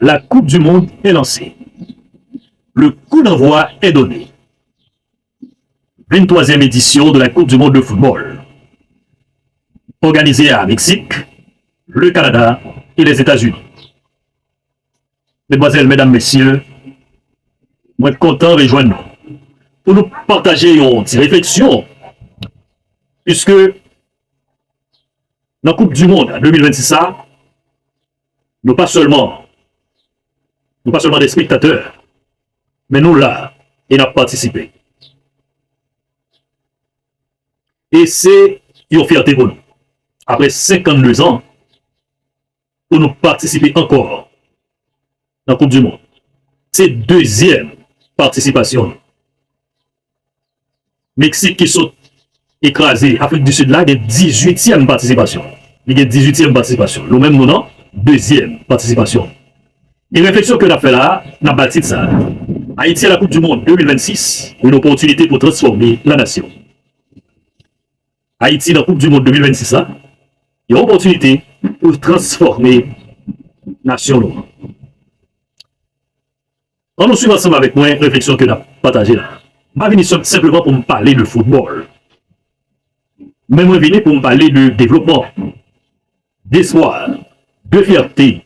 La Coupe du Monde est lancée. Le coup d'envoi est donné. 23e édition de la Coupe du Monde de football. Organisée à Mexique, le Canada et les États-Unis. Mesdemoiselles, mesdames, messieurs, moi content de rejoindre nous pour nous partager une petite réflexion, puisque dans la Coupe du Monde 2026, nous pas seulement des spectateurs, mais nous là, et nous participé. Et c'est une fierté pour nous. Après 52 ans, pour nous participer encore dans la Coupe du Monde. C'est deuxième participation. Mexique qui sont écrasés, Afrique du Sud là, il y a 18e participation. Il y a 18e participation. Nous-mêmes, nous, non, deuxième participation. Et réflexion que nous avons fait là, nous avons bâti ça. Haïti à la Coupe du Monde 2026, une opportunité pour transformer la nation. Haïti dans la Coupe du Monde 2026, il y a une opportunité pour transformer la nation. On nous suit ensemble avec moi une réflexion que nous avons partagée là. Je ne suis pas venu simplement pour me parler de football, mais je suis venu pour me parler de développement, d'espoir, de fierté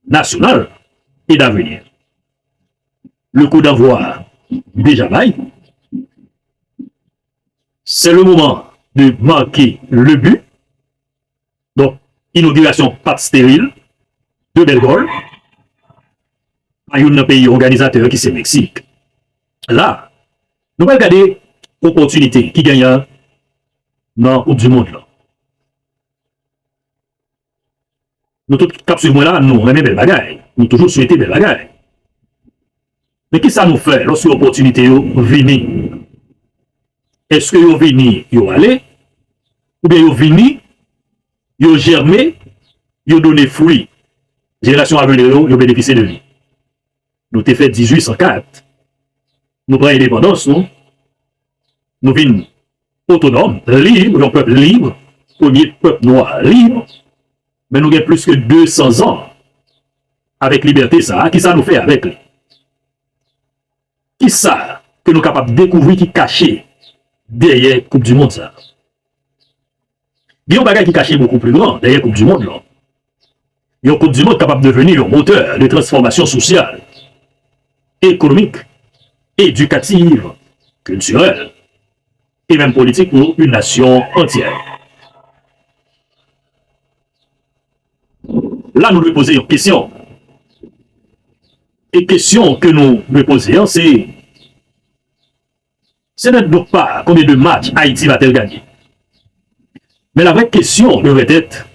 nationale et d'avenir. Le coup d'envoi déjà là. C'est le moment de marquer le but. Donc, inauguration pas stérile, de belles goals. À un pays organisateur qui c'est Mexique. Là, nous allons regarder l'opportunité qui gagne dans la Coupe du Monde. Là. Nous tous cap sur moi là, nous aimons belles bagailles. Nous toujours souhaitons belles bagailles. Mais qu'est-ce que ça nous fait lorsque l'opportunité vient? Est-ce que vous venez, vous allez? Ou bien vous venez, vous germez, vous donnez fruit? Génération à venir, vous bénéficiez de lui. Nous avons fait 1804. Nous prenons l'indépendance, nous venons autonomes, libres, un peuple libre, premier peuple noir libre, mais nous avons plus que 200 ans avec liberté, ça, qui ça nous fait avec lui? Qui ça que nous sommes capables de découvrir qui est caché derrière la Coupe du Monde, ça? Il y a un bagage qui est caché beaucoup plus grand derrière la Coupe du Monde, là. Il y a une Coupe du Monde capable de devenir un moteur de transformation sociale, économique, éducative, culturelle et même politique pour une nation entière. Là, nous lui posons une question. Et question que nous lui posons, c'est ce n'est donc pas combien de matchs Haïti va-t-elle gagner. Mais la vraie question devrait être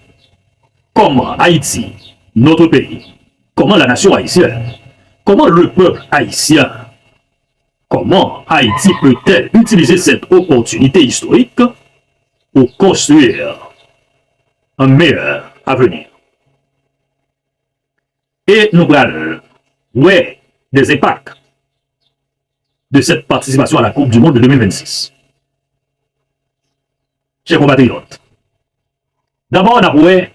comment Haïti, notre pays, comment la nation haïtienne, comment le peuple haïtien, comment Haïti peut-elle utiliser cette opportunité historique pour construire un meilleur avenir. Et nous allons voir des impacts de cette participation à la Coupe du Monde de 2026. Chers compatriotes, d'abord, on a vu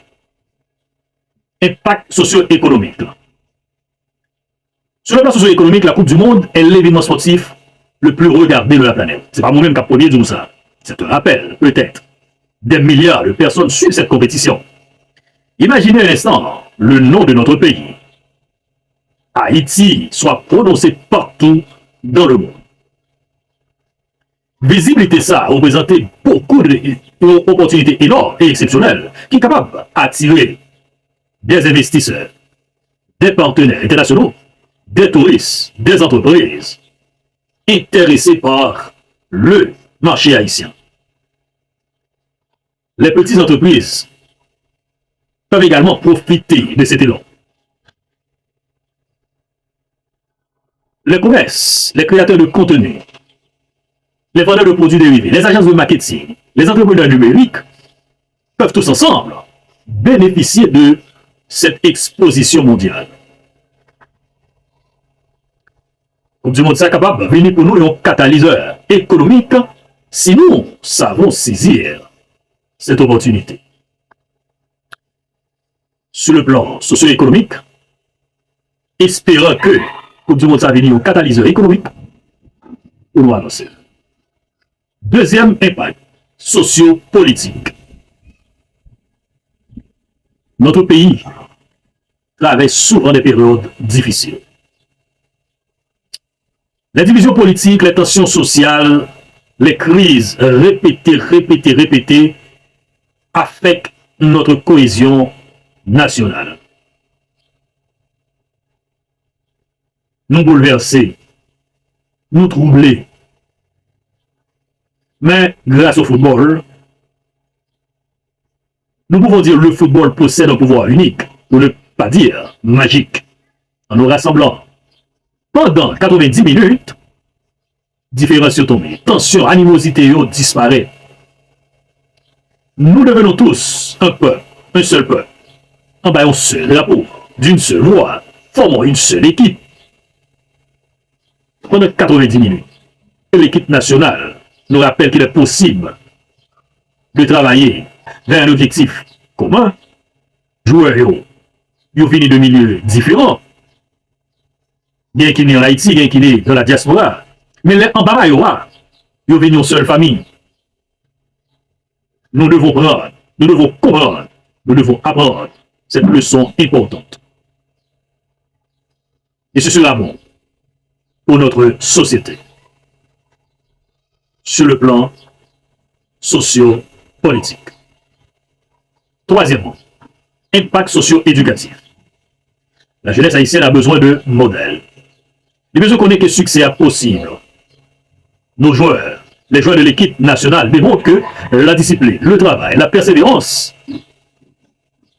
l'impact socio-économique. Sur le plan socio-économique, la Coupe du Monde est l'événement sportif le plus regardé de la planète. Ce n'est pas moi-même qui a produit tout ça. C'est un rappel, peut-être. Des milliards de personnes suivent cette compétition. Imaginez un instant le nom de notre pays, Haïti, soit prononcé partout dans le monde. Visibilité, ça représente beaucoup d'opportunités énormes et exceptionnelles qui sont capables d'attirer des investisseurs, des partenaires internationaux, des touristes, des entreprises intéressés par le marché haïtien. Les petites entreprises peuvent également profiter de cet élan. Les commerces, les créateurs de contenu, les vendeurs de produits dérivés, les agences de marketing, les entrepreneurs numériques peuvent tous ensemble bénéficier de cette exposition mondiale. Coupe du monde, c'est capable de venir pour nous un catalyseur économique si nous savons saisir cette opportunité. Sur le plan socio-économique, espérant que Coupe du Monde ça venir un catalyseur économique pour nous avancer. Deuxième impact socio-politique. Notre pays traverse souvent des périodes difficiles. Les divisions politiques, les tensions sociales, les crises répétées affectent notre cohésion nationale. Nous bouleverser, nous troubler. Mais grâce au football, nous pouvons dire que le football possède un pouvoir unique, pour ne pas dire magique, en nous rassemblant. Pendant 90 minutes, différences tombent, tension, animosité disparaît. Nous devenons tous un peuple, un seul peuple, en bas un seul drapeau, d'une seule voix, formant une seule équipe. Pendant 90 minutes, l'équipe nationale nous rappelle qu'il est possible de travailler vers un objectif commun. Joueurs, ils viennent de milieux différents. Bien qu'ils sont en Haïti, bien qu'ils sont dans la diaspora. Mais les embarras, ils viennent d'une seule famille. Nous devons prendre, nous devons comprendre, nous devons apprendre cette leçon importante. Et ce sera bon pour notre société. Sur le plan socio-politique. Troisièmement, impact socio-éducatif. La jeunesse haïtienne a besoin de modèles. Il besoin qu'on ait que succès est possible. Nos joueurs, les joueurs de l'équipe nationale démontrent que la discipline, le travail, la persévérance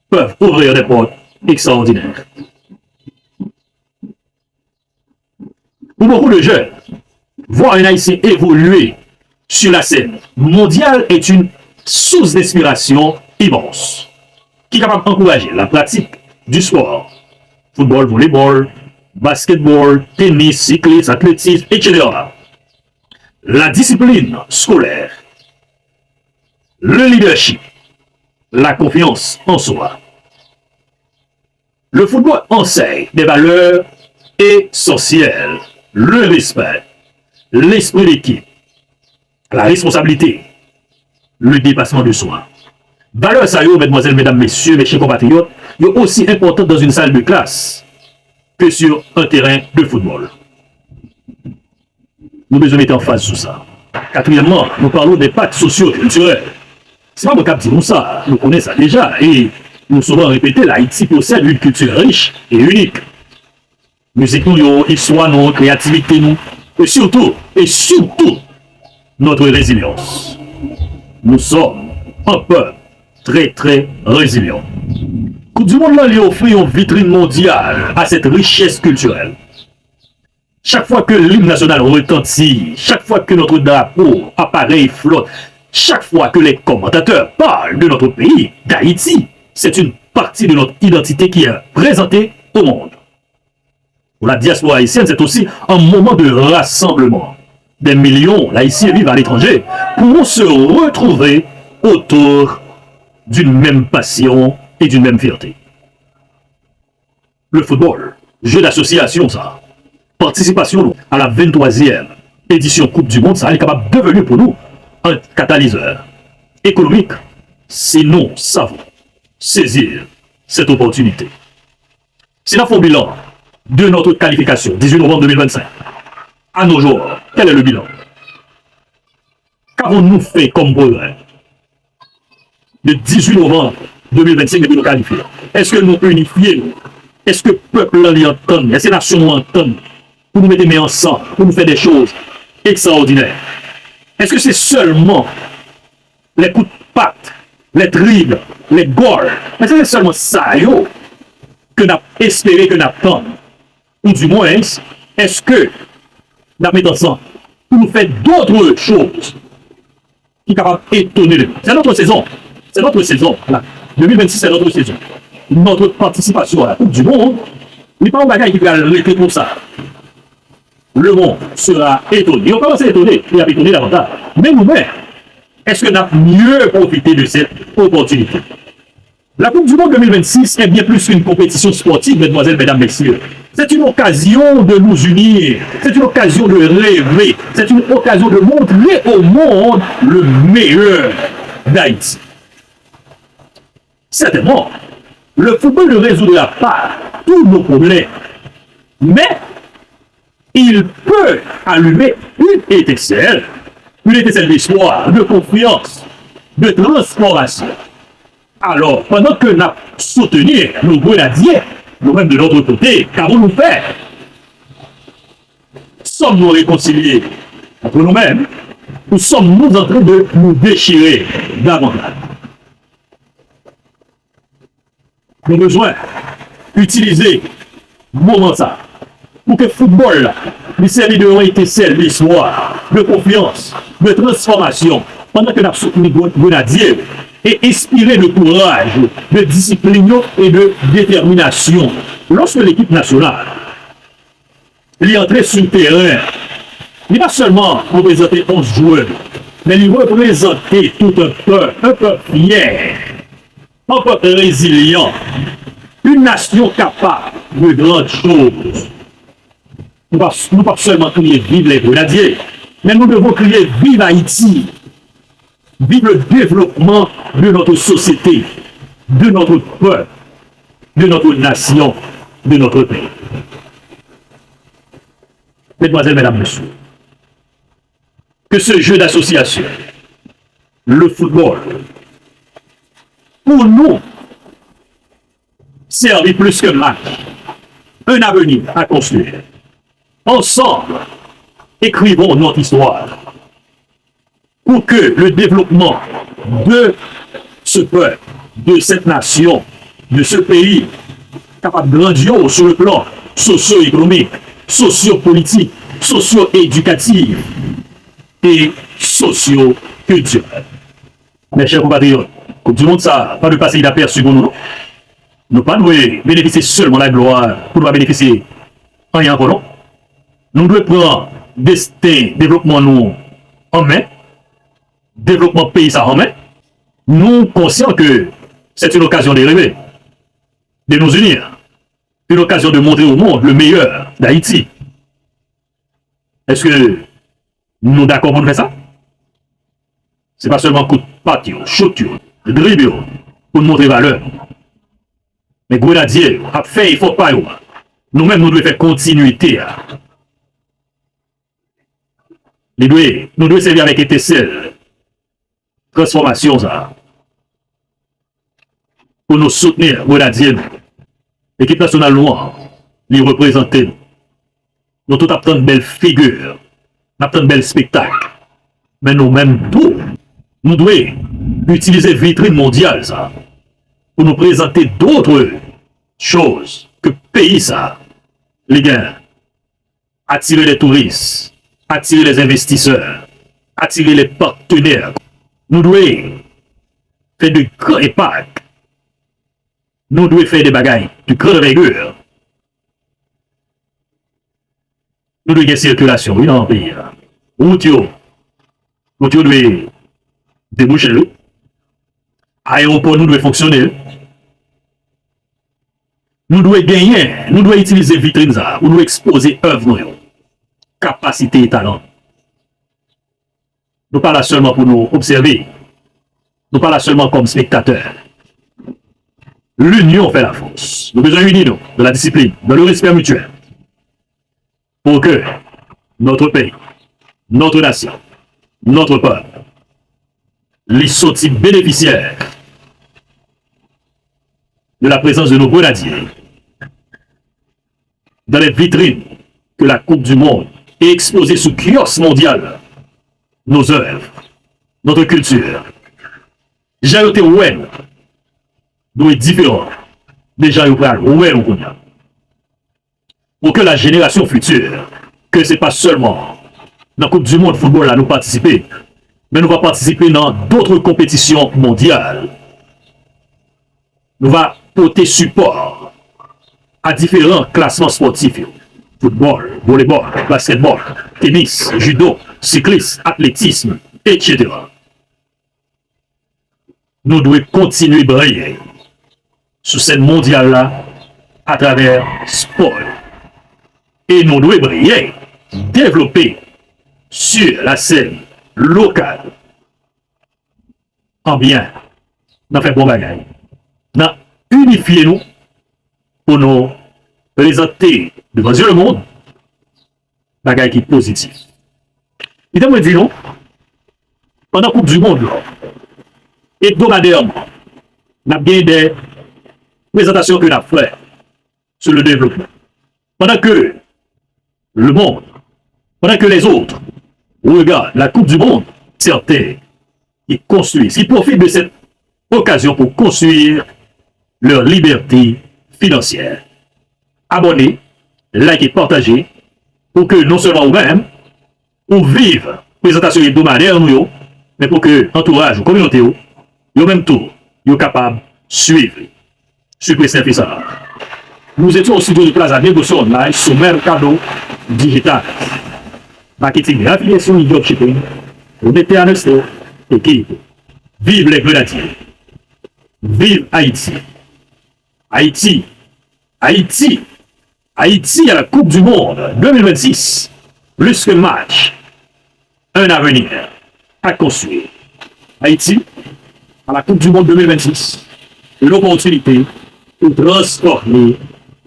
peuvent ouvrir des portes extraordinaires. Pour beaucoup de jeunes, voir un Haïtien évoluer sur la scène mondiale est une source d'inspiration immense, qui est capable d'encourager la pratique du sport, football, volleyball, basketball, tennis, cyclisme, athlétisme, etc. La discipline scolaire, le leadership, la confiance en soi. Le football enseigne des valeurs essentielles, le respect, l'esprit d'équipe, la responsabilité, le dépassement de soi. Valeurs ça, mesdemoiselles, mesdames, messieurs, mes chers compatriotes, est aussi importante dans une salle de classe que sur un terrain de football. Nous devons mettre en face sur ça. Quatrièmement, nous parlons des pactes sociaux et culturels. C'est pas mon cap dire ça, nous connaissons ça déjà et nous souvent répété, l'Haïti possède une culture riche et unique. Musique nous, histoire nous, créativité nous, et surtout, notre résilience. Nous sommes un peuple très résilient. Coupe du monde là, lui offre une vitrine mondiale à cette richesse culturelle. Chaque fois que l'hymne national retentit, chaque fois que notre drapeau apparaît et flotte, chaque fois que les commentateurs parlent de notre pays, d'Haïti, c'est une partie de notre identité qui est présentée au monde. Pour la diaspora haïtienne, c'est aussi un moment de rassemblement. Des millions d'Haïtiens vivent à l'étranger pourront se retrouver autour d'une même passion et d'une même fierté. Le football, jeu d'association, ça. Participation à la 23e édition Coupe du Monde, ça est capable de devenir pour nous un catalyseur économique si nous savons saisir cette opportunité. C'est la font bilan de notre qualification 18 novembre 2025. À nos jours, quel est le bilan? Qu'avons-nous fait comme progrès le 18 novembre 2025 depuis nous qualifier? Est-ce que nous unifions? Est-ce que le peuple l'entend? Est-ce que les nations entendent? Pour nous mettre ensemble, pour nous faire des choses extraordinaires. Est-ce que c'est seulement les coups de patte, les dribbles, les goals? Mais c'est seulement ça que nous avons espéré, que nous avons. Ou du moins, est-ce que nous mettons ensemble pour nous faire d'autres choses qui sont capables d'étonner nous? C'est notre saison. C'est notre saison. Là. 2026, c'est notre saison. Notre participation à la Coupe du Monde n'est pas un bagage qui va arrêter pour ça. Le monde sera étonné. On commence à étonner, il a étonné davantage. Mais nous-mêmes, est-ce que nous avons mieux profité de cette opportunité? La Coupe du Monde 2026 est bien plus qu'une compétition sportive, mesdemoiselles, mesdames, messieurs. C'est une occasion de nous unir, c'est une occasion de rêver, c'est une occasion de montrer au monde le meilleur d'Haïti. Certainement, le football ne résoudra pas tous nos problèmes, mais il peut allumer une étincelle d'espoir, de confiance, de transformation. Alors, pendant que nous soutenons nos grenadiers, nous-mêmes de notre côté, qu'avons-nous fait? Sommes-nous réconciliés entre nous-mêmes ou sommes-nous en train de nous déchirer davantage? Nous avons besoin d'utiliser le moment ça pour que le football lui serve de étincelle d'espoir, de confiance, de transformation, pendant que nous soutenons nos grenadiers et inspirer de courage, de discipline et de détermination. Lorsque l'équipe nationale est entrée sur le terrain, il n'est pas seulement représenter 11 joueurs, mais il représenter tout un peuple fier, un peuple résilient, une nation capable de grandes choses. Nous ne pas seulement crier vive les grenadiers, mais nous devons crier vive Haïti. Vive le développement de notre société, de notre peuple, de notre nation, de notre pays. Mesdemoiselles, mesdames, messieurs, que ce jeu d'association, le football, pour nous, servit plus que match, un avenir à construire. Ensemble, écrivons notre histoire pour que le développement de ce peuple, de cette nation, de ce pays, capable de grandiose sur le plan socio-économique, socio-politique, socio-éducatif et socio-culturel. Mes chers compatriotes, Coupe du Monde, ça, pas de passer inaperçu pour nous. Nous pas nous bénéficier seulement de la gloire pour nous bénéficier rien pour nous. Nous devons prendre destin, développement nous en main, développement pays ça en main. Nous conscients que c'est une occasion de rêver, de nous unir, une occasion de montrer au monde le meilleur d'Haïti. Est-ce que nous d'accord pour faire ça? C'est pas seulement coup de patte, shoot, dribble pour nous montrer valeur. Mais grenadier a fait, il faut pas. Nous-mêmes, nous devons faire continuité. Nous devons servir avec étincelle. Transformation, ça. Pour nous soutenir, grenadier. L'équipe nationale noire, les représenter. Nous tout avons de belles figures. Nous avons de belles spectacles. Mais nous-mêmes, tout, nous devons utiliser vitrine mondiale, ça. Pour nous présenter d'autres choses que pays ça, les gars, attirer les touristes, attirer les investisseurs, attirer les partenaires. Nous devons faire de grands impacts. Nous devons faire des bagailles de grande rigueur. Nous devons faire circulation, oui, dans le pays. Route doit déboucher. Aéroport, nous devons fonctionner. Nous devons gagner, nous devons utiliser vitrine, nous devons exposer œuvres, capacité et talent. Nous ne parlons pas seulement pour nous observer, nous ne parlons pas seulement comme spectateurs. L'union fait la force. Nous devons unir nous, de la discipline, de le respect mutuel, pour que notre pays, notre nation, notre peuple, les sorties bénéficiaires de la présence de nos grenadiers dans les vitrines que la Coupe du Monde est exposée sous kiosque mondial, nos œuvres, notre culture. J'ai été ouais, nous est différent. Déjà, pour que la génération future, que ce n'est pas seulement dans la Coupe du Monde football à nous participer, mais nous allons participer dans d'autres compétitions mondiales. Nous allons porter support à différents classements sportifs. Football, volleyball, basketball, tennis, judo, cyclisme, athlétisme, etc. Nous devons continuer à briller sur scène mondiale là, à travers sport. Et nous devons briller, développer sur la scène locale. En bien, nous faisons bon bagage. Nous unifier nous pour nous présenter devant le monde bagage qui est positif. Et donc, je dis non, pendant la Coupe du Monde, hebdomadairement, nous avons bien des présentations que nous avons faites sur le développement. Pendant que le monde, pendant que les autres regardent la Coupe du Monde, certains, ils construisent, ils profitent de cette occasion pour construire leur liberté financière. Abonnez, likez, partagez, pour que non seulement vous-même, on vive présentation hebdomadaire, mais pour que l'entourage ou la communauté, au même tour, soient capables de suivre. Super simple ça. Nous étions au studio de Plaza Négociation Online sur Mercado Digital. Marketing et affiliation et dropshipping. On était en Esté, équipe. Vive les grenadiers. Vive Haïti. Haïti. Haïti. Haïti à la Coupe du Monde 2026. Plus que match. Un avenir à construire. Haïti à la Coupe du Monde 2026. L'opportunité pour transformer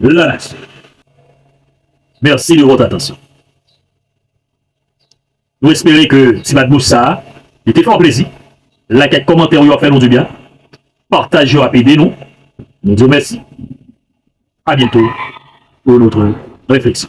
la nation. Merci de votre attention. Nous espérons que si Madame Moussa était fort plaisir, likez, commentez, on va faire nous du bien. Partagez, rapidez nous. Nous disons merci. À bientôt pour notre réflexion.